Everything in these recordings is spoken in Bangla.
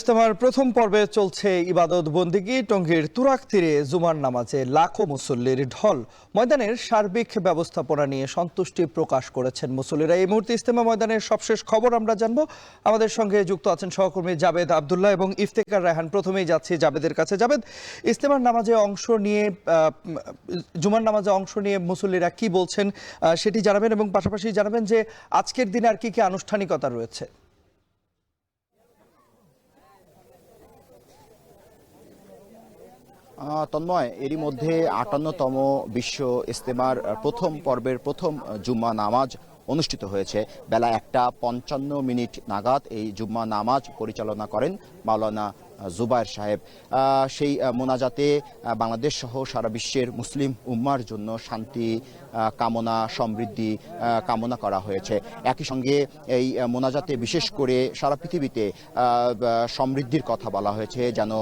ইজতেমার প্রথম পর্বে চলছে ইবাদত বন্দিগি। টঙ্গীর তুরাগ তীরে জুমার নামাজে লাখো মুসল্লির ঢল। ময়দানের সার্বিক ব্যবস্থাপনা নিয়ে সন্তুষ্টি প্রকাশ করেছেন মুসল্লিরা। এই মুহূর্তে ইজতেমা ময়দানের সবশেষ খবর আমরা জানবো। আমাদের সঙ্গে যুক্ত আছেন সহকর্মী জাবেদ আব্দুল্লাহ এবং ইফতেখার রায়হান। প্রথমেই যাচ্ছি জাবেদের কাছে। জাবেদ, ইজতেমার নামাজে অংশ নিয়ে জুমার নামাজে অংশ নিয়ে মুসল্লিরা কি বলছেন সেটি জানাবেন এবং পাশাপাশি জানাবেন যে আজকের দিনে আর কি কি আনুষ্ঠানিকতা রয়েছে। তন্ময়, এরই মধ্যে ৫৮তম বিশ্ব ইজতেমার প্রথম পর্বের প্রথম জুম্মা নামাজ অনুষ্ঠিত হয়েছে। বেলা ১টা ৫৫ নাগাদ এই জুম্মা নামাজ পরিচালনা করেন মাওলানা জুবায়ের সাহেব। সেই মোনাজাতে বাংলাদেশ সহ সারা বিশ্বের মুসলিম উম্মার জন্য শান্তি কামনা, সমৃদ্ধি কামনা করা হয়েছে। একই সঙ্গে এই মোনাজাতে বিশেষ করে সারা পৃথিবীতে সমৃদ্ধির কথা বলা হয়েছে, যেন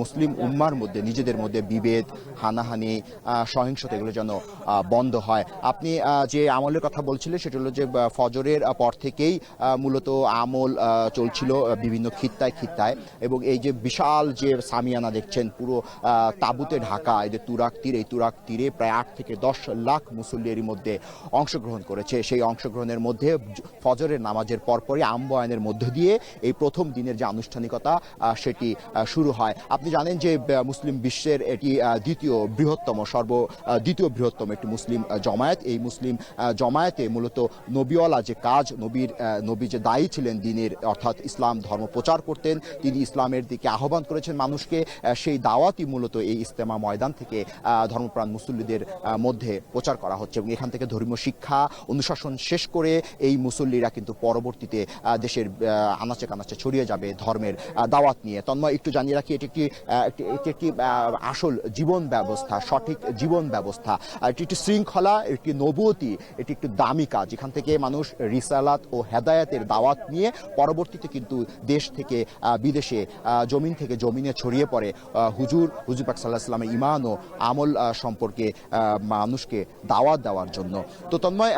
মুসলিম উম্মার মধ্যে নিজেদের মধ্যে বিভেদ, হানাহানি, সহিংসতা এগুলো যেন বন্ধ হয়। আপনি যে আমলের কথা বলছিলেন সেটা হলো যে ফজরের পর থেকেই মূলত আমল চলছিল বিভিন্ন খিত্তায় খিত্তায়, এবং এই যে বিশাল যে সামিয়ানা দেখছেন পুরো তাঁবুতে ঢাকা এই যে তুরাগ তীর, এই তুরাগ তীরে প্রায় ৮ থেকে ১০ লাখ মুসল্লির মধ্যে অংশগ্রহণ করেছে। সেই অংশগ্রহণের মধ্যে ফজরের নামাজের পরপরই আমবয়ানের মধ্য দিয়ে এই প্রথম দিনের যে আনুষ্ঠানিকতা সেটি শুরু হয়। আপনি জানেন যে মুসলিম বিশ্বের এটি দ্বিতীয় বৃহত্তম একটি মুসলিম জমায়েত। এই মুসলিম জমায়েতে মূলত নবীওয়ালা যে কাজ, নবী যে দায়ী ছিলেন দিনের, অর্থাৎ ইসলাম ধর্ম প্রচার করতেন, তিনি ইসলামের দিকে আহ্বান করেছেন মানুষকে। সেই দাওয়াতই মূলত এই ইজতেমা ময়দান থেকে ধর্মপ্রাণ মুসল্লিদের মধ্যে প্রচার করা হচ্ছে, এবং এখান থেকে ধর্মীয় শিক্ষা অনুশাসন শেষ করে এই মুসল্লিরা কিন্তু পরবর্তীতে দেশের আনাচে কানাচে ছড়িয়ে যাবে ধর্মের দাওয়াত নিয়ে। তন্ময়, একটু জানিয়ে রাখি, এটি একটি আসল জীবন ব্যবস্থা, সঠিক জীবন ব্যবস্থা, এটি একটি শৃঙ্খলা, একটি নবুয়তি, এটি একটি দামি কাজ। এখান থেকে মানুষ রিসালাত ও হেদায়েতের দাওয়াত নিয়ে পরবর্তীতে কিন্তু দেশ থেকে বিদেশে, জমিন থেকে জমিনে ছড়িয়ে পড়ে হুজুর পাক সাল্লাল্লাহু আলাইহি ওয়াসাল্লামের ঈমান ও আমল সম্পর্কে মানুষকে দাওয়াত দেওয়ার জন্য। তো তন্ময়,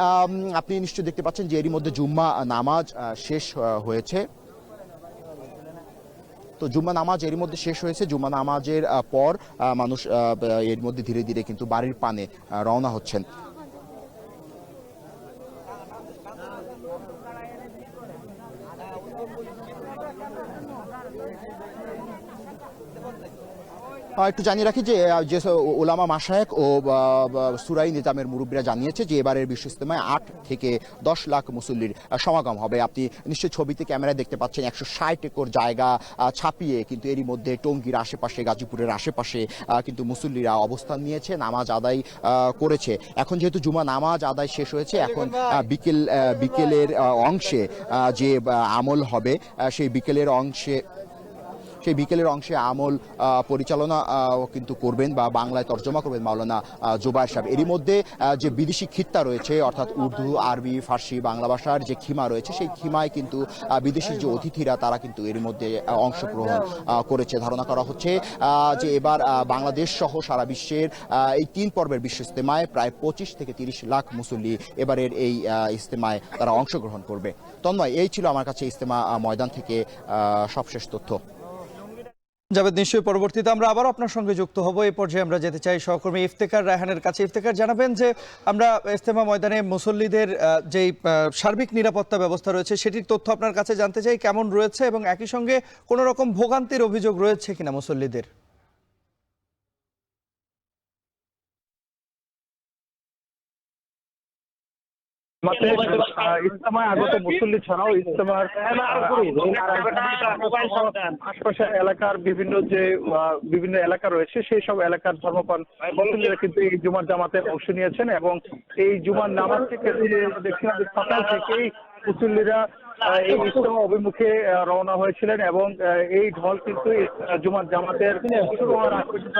আপনি নিশ্চয়ই দেখতে পাচ্ছেন যে এরই মধ্যে জুম্মা নামাজ শেষ হয়েছে। তো জুম্মা নামাজ এর মধ্যে শেষ হয়েছে। জুম্মা নামাজের পর মানুষ এর মধ্যে ধীরে ধীরে কিন্তু বাড়ির পানে রওনা হচ্ছেন। একটু জানিয়ে রাখি যে ওলামা মাশায়েখ ও সুরাই নিজামের মুরব্বীরা জানিয়েছে যে এবারের বিশ্ব ইজতেমায় ৮ থেকে ১০ লাখ মুসল্লির সমাগম হবে। আপনি নিশ্চয়ই ছবিতে ক্যামেরায় দেখতে পাচ্ছেন ১৬০ একর জায়গা ছাপিয়ে কিন্তু এরই মধ্যে টঙ্গীর আশেপাশে, গাজীপুরের আশেপাশে কিন্তু মুসল্লিরা অবস্থান নিয়েছে, নামাজ আদায় করেছে। এখন যেহেতু জুমা নামাজ আদায় শেষ হয়েছে, এখন বিকেলের অংশে যে আমল হবে সেই বিকেলের অংশে আমল পরিচালনা কিন্তু করবেন বা বাংলায় তর্জমা করবেন মাওলানা জুবায়ের সাহেব। এরই মধ্যে যে বিদেশি খিত্তা রয়েছে, অর্থাৎ উর্দু, আরবি, ফার্সি, বাংলা ভাষার যে খিমা রয়েছে, সেই খিমায় কিন্তু বিদেশি যে অতিথিরা তারা কিন্তু এর মধ্যে অংশগ্রহণ করেছে। ধারণা করা হচ্ছে যে এবার বাংলাদেশ সহ সারা বিশ্বের এই ৩ পর্বের বিশ্ব ইজতেমায় প্রায় ২৫ থেকে ৩০ লাখ মুসল্লি এবারের এই ইজতেমায় তারা অংশগ্রহণ করবে। তন্ময়, এই ছিল আমার কাছে ইজতেমা ময়দান থেকে সবশেষ তথ্য। জাবেদ, নিশ্চয়ই পরবর্তীতে আমরা আবার আপনার সঙ্গে যুক্ত হব। এই পর্যায়ে আমরা যেতে চাই সহকর্মী ইফতেখার রায়হানের কাছে। ইফতেখার, জানাবেন যে আমরা ইজতেমা ময়দানে মুসল্লিদের যেই সার্বিক নিরাপত্তা ব্যবস্থা রয়েছে সেটির তথ্য আপনার কাছে জানতে চাই, কেমন রয়েছে এবং একই সঙ্গে কোনো রকম ভোগান্তির অভিযোগ রয়েছে কিনা মুসল্লিদের। ইজতেমায় আগত মুসল্লি ছাড়াও ইজতেমার আশপাশের এলাকার বিভিন্ন এলাকা রয়েছে, সেই সব এলাকার ধর্মপ্রাণ মুসল্লিরা কিন্তু এই জুমার জামাতে অংশ নিয়েছেন, এবং এই জুমার নামাজ থেকে দেখছিলাম যে সকাল থেকেই মুসল্লিরা এই ইজতেমা অভিমুখে রওনা হয়েছিলেন, এবং এই ঢল কিন্তু জুমার জামাতের শুরু হওয়ার আগ পর্যন্ত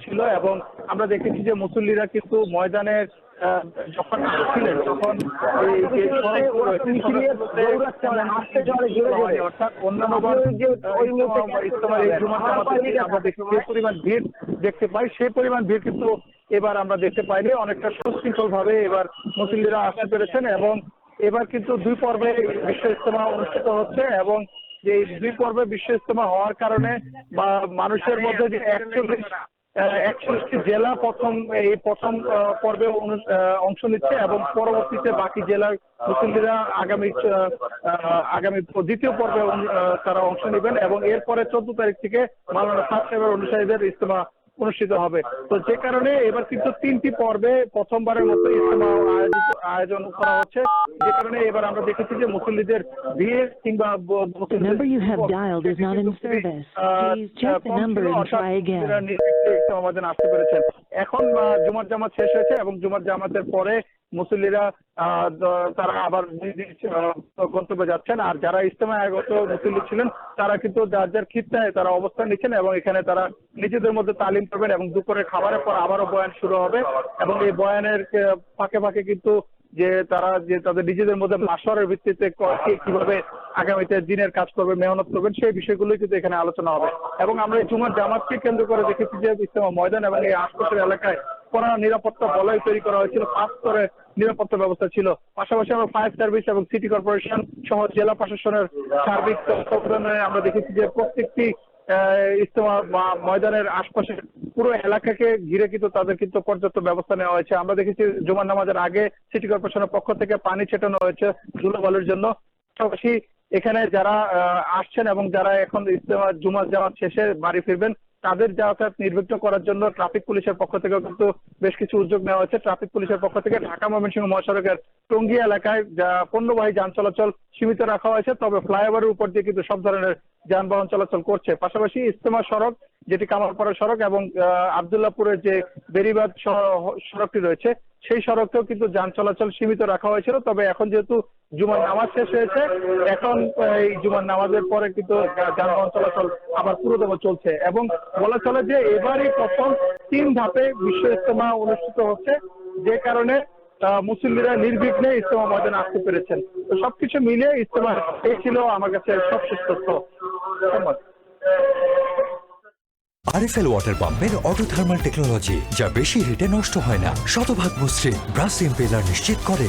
ছিল। এবং আমরা দেখেছি যে মুসল্লিরা কিন্তু ময়দানের যখন আসছিলেন তখন অর্থাৎ অন্যান্য পরিমাণ ভিড় দেখতে পাই, সেই পরিমাণ ভিড় কিন্তু এবার আমরা দেখতে পাইনি। অনেকটা সুশৃঙ্খল ভাবে এবার মুসল্লিরা আসতে পেরেছেন, এবং এবার কিন্তু 2 পর্বে বিশ্ব ইজতেমা অনুষ্ঠিত হচ্ছে, এবং যে এই 2 পর্বে বিশ্ব ইজতেমা হওয়ার কারণে বা মানুষের মধ্যে যে 41টি জেলা প্রথম পর্বে অংশ নিচ্ছে এবং পরবর্তীতে বাকি জেলার মুসল্লিরা আগামী দ্বিতীয় পর্বে তারা অংশ নেবেন এবং এরপরে 14 তারিখ থেকে মাওলানা সাদ সাহেবের অনুসারীদের ইজতেমা অনুষ্ঠিত হবে। তো যে কারণে এবার কিন্তু 3টি পর্বে প্রথমবারের মতো ইজতেমা আয়োজন করা হচ্ছে, যে কারণে এবার আমরা দেখেছি যে মুসল্লিদের ভিড় কিংবা The number you have dialed is not in service. Please check the number and try again. ইজতেমা আসতে পেরেছেন। এখন জুমার জামাত শেষ হয়েছে এবং জুমার জামাতের পরে মুসল্লিরা তারা আবার নিজ নিজ গন্তব্যে যাচ্ছেন। আর যারা ইজতেমায় আগত মুসল্লি ছিলেন তারা কিন্তু যার যার খিত্তায় তারা অবস্থান নিচ্ছেন এবং এখানে তারা নিজেদের মধ্যে তালিম করবেন এবং দুপুরের খাবারের পর আবারও বয়ান শুরু হবে এবং এই বয়ানের ফাঁকে ফাঁকে কিন্তু তারা তাদের নিজেদের মধ্যে মাশওয়ারার ভিত্তিতে কিভাবে আগামীতে দিনের কাজ করবে, মেহনত করবেন, সেই বিষয়গুলোই কিন্তু এখানে আলোচনা হবে। এবং আমরা এই জুমার জামাতকে কেন্দ্র করে দেখেছি যে ইজতেমা ময়দান এবং এই আশপাশের এলাকায় কড়া নিরাপত্তা বলয় তৈরি করা হয়েছিল, 5 স্তরের নিরাপত্তা ব্যবস্থা ছিল। পাশাপাশি আমরা ফায়ার সার্ভিস এবং সিটি কর্পোরেশন সহ জেলা প্রশাসনের সার্বিক তত্ত্বাবধানে আমরা দেখেছি যে প্রত্যেকটি ইজতেমা ময়দানের আশপাশের পুরো এলাকাকে ঘিরে কিন্তু তাদের কিন্তু পর্যাপ্ত ব্যবস্থা নেওয়া হয়েছে। আমরা দেখেছি জুমার নামাজের আগে সিটি কর্পোরেশনের পক্ষ থেকে পানি ছেটানো হয়েছে ধুলোবালুর জন্য। পাশাপাশি এখানে যারা আসছেন এবং যারা এখন ইজতেমা জুমার জামাত শেষে বাড়ি ফিরবেন তাদের যাতায়াত নির্বিঘ্ন করার জন্য ট্রাফিক পুলিশের পক্ষ থেকে কিন্তু বেশ কিছু উদ্যোগ নেওয়া হয়েছে। ট্রাফিক পুলিশের পক্ষ থেকে ঢাকা ময়মনসিংহ মহাসড়কের টঙ্গী এলাকায় পণ্যবাহী যান চলাচল সীমিত রাখা হয়েছে, তবে ফ্লাইওভারের উপর দিয়ে কিন্তু সব ধরনের যানবাহন চলাচল করছে। পাশাপাশি ইজতেমা সড়ক যেটি কামারপাড়া সড়ক এবং আব্দুল্লাহপুরের যে বেরিবাদ সড়কটি রয়েছে সেই সড়কতেও কিন্তু যান চলাচল সীমিত রাখা হয়েছিল। তবে এখন যেহেতু জুমার নামাজ শেষ হয়েছে, এখন এই জুমার নামাজের পরে কিন্তু যানবাহন চলাচল আবার পুরোদম চলছে এবং বলা চলে যে এবারই প্রথম 3 ধাপে বিশ্ব ইজতেমা অনুষ্ঠিত হচ্ছে, যে কারণে মুসল্লিরা নির্বিঘ্নে ইজতেমা ময়দানে আসতে পেরেছেন। তো সবকিছু মিলিয়ে ইজতেমা এই ছিল আমার কাছে সবশেষ তথ্য। ধন্যবাদ। আরএফএল ওয়াটার পাম্পের অটো থার্মাল টেকনোলজি, যা বেশি হিটে নষ্ট হয় না, শতভাগ মসৃণ ব্রাশ ইম্পেলার নিশ্চিত করে